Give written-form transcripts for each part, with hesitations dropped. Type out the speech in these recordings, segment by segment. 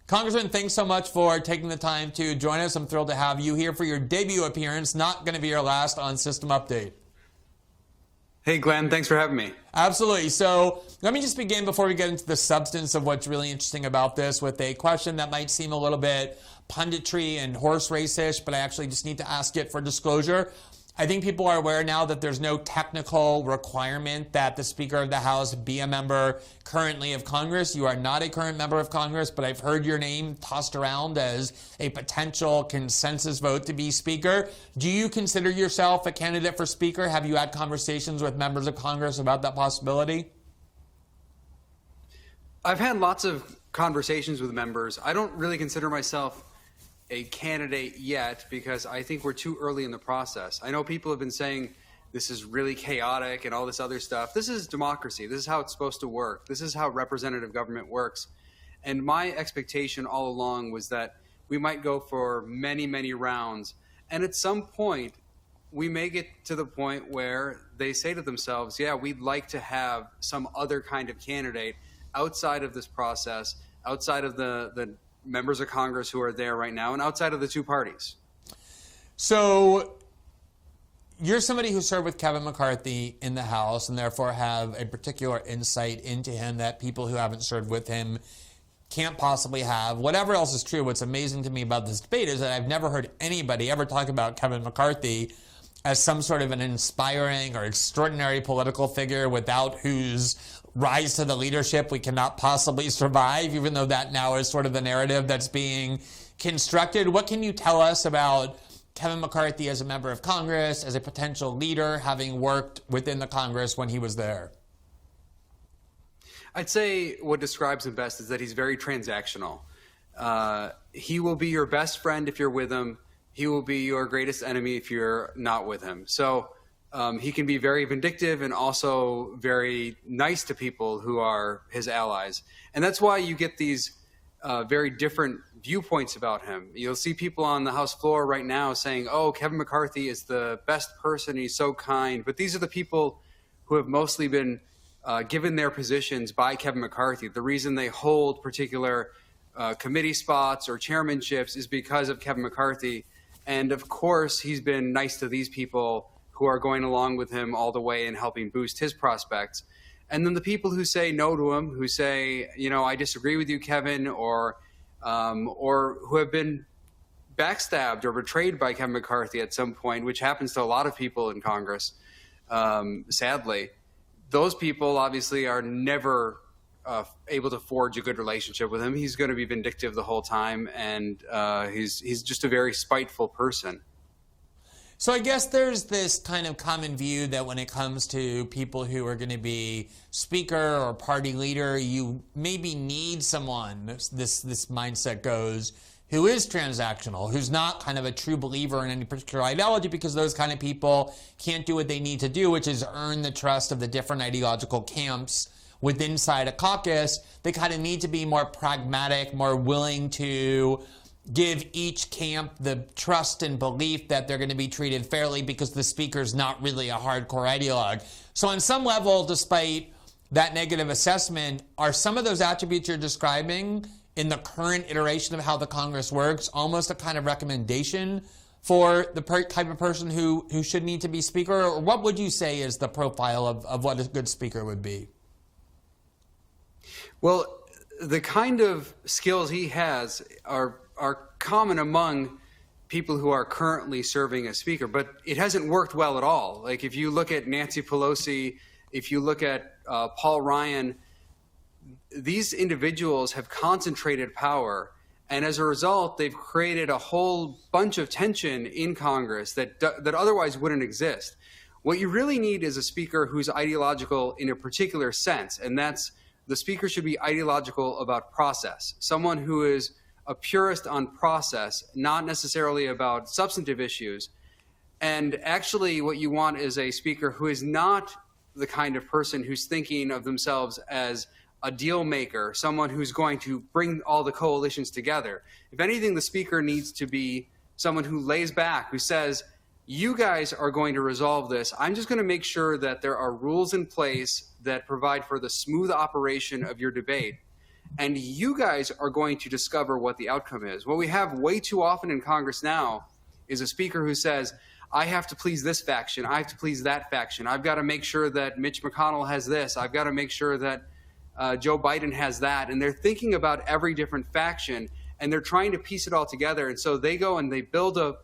Congressman, thanks so much for taking the time to join us. I'm thrilled to have you here for your debut appearance. Not going to be your last on System Update. Hey, Glenn, thanks for having me. Absolutely. So let me just begin before we get into the substance of what's really interesting about this with a question that might seem a little bit punditry and horse race-ish, but I actually just need to ask it for disclosure. I think people are aware now that there's no technical requirement that the Speaker of the House be a member currently of Congress. You are not a current member of Congress, but I've heard your name tossed around as a potential consensus vote to be Speaker. Do you consider yourself a candidate for Speaker? Have you had conversations with members of Congress about that possibility? I've had lots of conversations with members. I don't really consider myself a candidate yet because I think we're too early in the process. I know people have been saying this is really chaotic and all this other stuff. This is democracy. This is how it's supposed to work. This is how representative government works. And my expectation all along was that we might go for many, many rounds. And at some point, we may get to the point where they say to themselves, yeah, we'd like to have some other kind of candidate outside of this process, outside of the members of Congress who are there right now, and outside of the two parties. So you're somebody who served with Kevin McCarthy in the House and therefore have a particular insight into him that people who haven't served with him can't possibly have. Whatever else is true, what's amazing to me about this debate is that I've never heard anybody ever talk about Kevin McCarthy as some sort of an inspiring or extraordinary political figure without whose rise to the leadership we cannot possibly survive, even though that now is sort of the narrative that's being constructed. What can you tell us about Kevin McCarthy as a member of Congress, as a potential leader, having worked within the Congress when he was there? I'd say what describes him best is that he's very transactional. He will be your best friend if you're with him. He will be your greatest enemy if you're not with him. So he can be very vindictive and also very nice to people who are his allies. And that's why you get these very different viewpoints about him. You'll see people on the House floor right now saying, oh, Kevin McCarthy is the best person, he's so kind. But these are the people who have mostly been given their positions by Kevin McCarthy. The reason they hold particular committee spots or chairmanships is because of Kevin McCarthy. And of course, he's been nice to these people who are going along with him all the way and helping boost his prospects. And then the people who say no to him, who say, you know, I disagree with you, Kevin, or who have been backstabbed or betrayed by Kevin McCarthy at some point, which happens to a lot of people in Congress, sadly. Those people obviously are never able to forge a good relationship with him. He's going to be vindictive the whole time, and he's just a very spiteful person. So I guess there's this kind of common view that when it comes to people who are going to be speaker or party leader, you maybe need someone, this mindset goes, who is transactional, who's not kind of a true believer in any particular ideology, because those kind of people can't do what they need to do, which is earn the trust of the different ideological camps within inside a caucus. They kind of need to be more pragmatic, more willing to give each camp the trust and belief that they're going to be treated fairly because the speaker's not really a hardcore ideologue. So on some level, despite that negative assessment, are some of those attributes you're describing in the current iteration of how the Congress works almost a kind of recommendation for the type of person who should need to be speaker? Or what would you say is the profile of what a good speaker would be? Well, the kind of skills he has are common among people who are currently serving as speaker, but it hasn't worked well at all. Like if you look at Nancy Pelosi, if you look at Paul Ryan, these individuals have concentrated power, and as a result, they've created a whole bunch of tension in Congress that otherwise wouldn't exist. What you really need is a speaker who's ideological in a particular sense, and that's the speaker should be ideological about process. Someone who is a purist on process, not necessarily about substantive issues. And actually what you want is a speaker who is not the kind of person who's thinking of themselves as a deal maker, someone who's going to bring all the coalitions together. If anything, the speaker needs to be someone who lays back, who says, you guys are going to resolve this. I'm just going to make sure that there are rules in place that provide for the smooth operation of your debate. And you guys are going to discover what the outcome is. What we have way too often in Congress now is a speaker who says, I have to please this faction. I have to please that faction. I've got to make sure that Mitch McConnell has this. I've got to make sure that Joe Biden has that. And they're thinking about every different faction, and they're trying to piece it all together. And so they go and they build a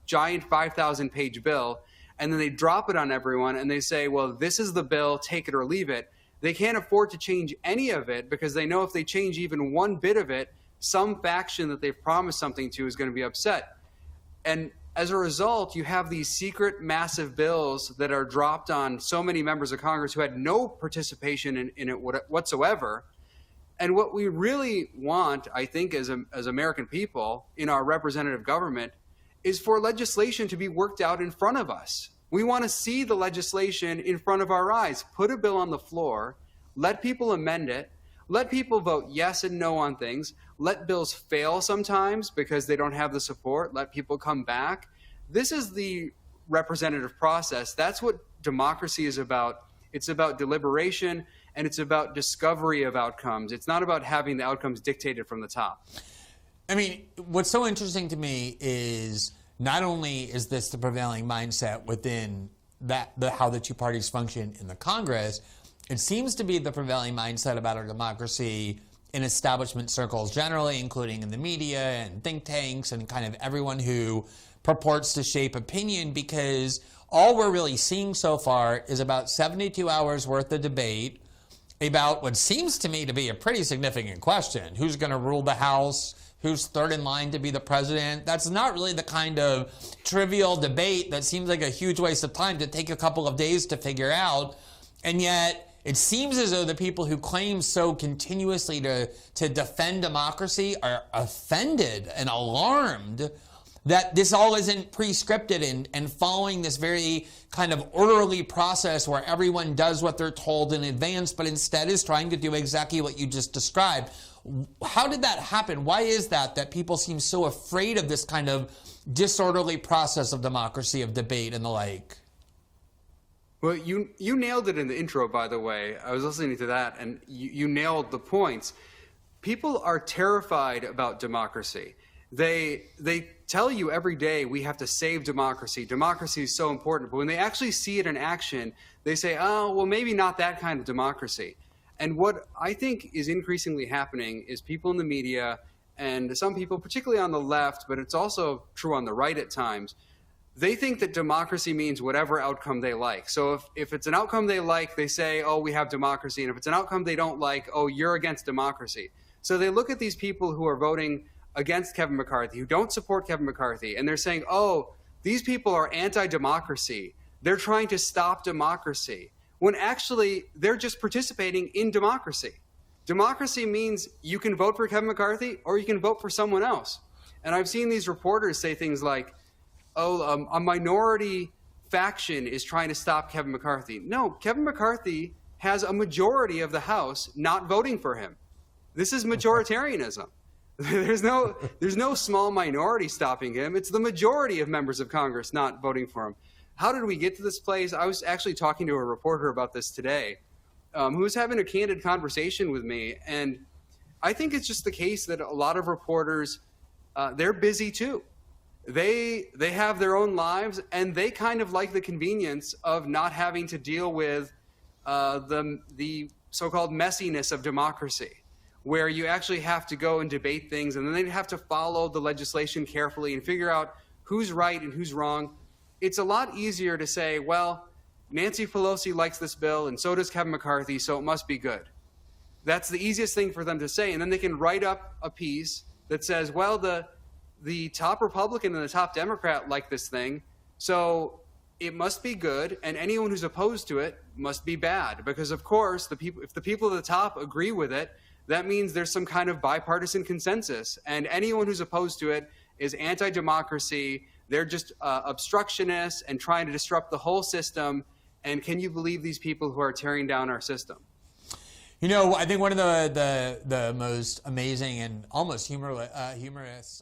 giant 5,000-page bill, and then they drop it on everyone, and they say, well, this is the bill, take it or leave it. They can't afford to change any of it because they know if they change even one bit of it, some faction that they've promised something to is going to be upset. And as a result, you have these secret massive bills that are dropped on so many members of Congress who had no participation in it whatsoever. And what we really want, I think, as American people in our representative government is for legislation to be worked out in front of us. We want to see the legislation in front of our eyes. Put a bill on the floor, let people amend it, let people vote yes and no on things, let bills fail sometimes because they don't have the support, let people come back. This is the representative process. That's what democracy is about. It's about deliberation, and it's about discovery of outcomes. It's not about having the outcomes dictated from the top. I mean, what's so interesting to me is not only is this the prevailing mindset within how the two parties function in the Congress, it seems to be the prevailing mindset about our democracy in establishment circles generally, including in the media and think tanks and kind of everyone who purports to shape opinion, because all we're really seeing so far is about 72 hours worth of debate about what seems to me to be a pretty significant question. Who's going to rule the House? Who's third in line to be the president? That's not really the kind of trivial debate that seems like a huge waste of time to take a couple of days to figure out. And yet it seems as though the people who claim so continuously to defend democracy are offended and alarmed that this all isn't pre-scripted and following this very kind of orderly process where everyone does what they're told in advance, but instead is trying to do exactly what you just described. How did that happen? Why is that people seem so afraid of this kind of disorderly process of democracy, of debate and the like? Well, you nailed it in the intro, by the way. I was listening to that, and you nailed the points. People are terrified about democracy. They tell you every day we have to save democracy. Democracy is so important. But when they actually see it in action, they say, oh, well, maybe not that kind of democracy. And what I think is increasingly happening is people in the media and some people, particularly on the left, but it's also true on the right at times, they think that democracy means whatever outcome they like. So if it's an outcome they like, they say, oh, we have democracy. And if it's an outcome they don't like, oh, you're against democracy. So they look at these people who are voting against Kevin McCarthy, who don't support Kevin McCarthy, and they're saying, oh, these people are anti-democracy. They're trying to stop democracy. When actually they're just participating in democracy. Democracy means you can vote for Kevin McCarthy or you can vote for someone else. And I've seen these reporters say things like, oh, a minority faction is trying to stop Kevin McCarthy. No, Kevin McCarthy has a majority of the House not voting for him. This is majoritarianism. There's no small minority stopping him. It's the majority of members of Congress not voting for him. How did we get to this place? I was actually talking to a reporter about this today, who was having a candid conversation with me. And I think it's just the case that a lot of reporters, they're busy too. They have their own lives, and they kind of like the convenience of not having to deal with the so-called messiness of democracy, where you actually have to go and debate things, and then they have to follow the legislation carefully and figure out who's right and who's wrong. It's a lot easier to say, well, Nancy Pelosi likes this bill, and so does Kevin McCarthy, so it must be good. That's the easiest thing for them to say, and then they can write up a piece that says, well, the top Republican and the top Democrat like this thing, so it must be good, and anyone who's opposed to it must be bad, because of course, if the people at the top agree with it, that means there's some kind of bipartisan consensus, and anyone who's opposed to it is anti-democracy. They're just obstructionists and trying to disrupt the whole system. And can you believe these people who are tearing down our system? You know, I think one of the most amazing and almost humorous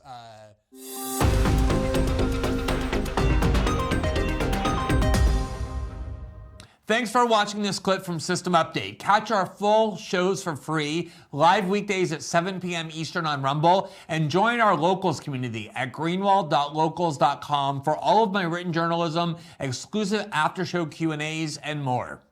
Thanks for watching this clip from System Update. Catch our full shows for free, live weekdays at 7 p.m. Eastern on Rumble, and join our locals community at greenwald.locals.com for all of my written journalism, exclusive after-show Q&As, and more.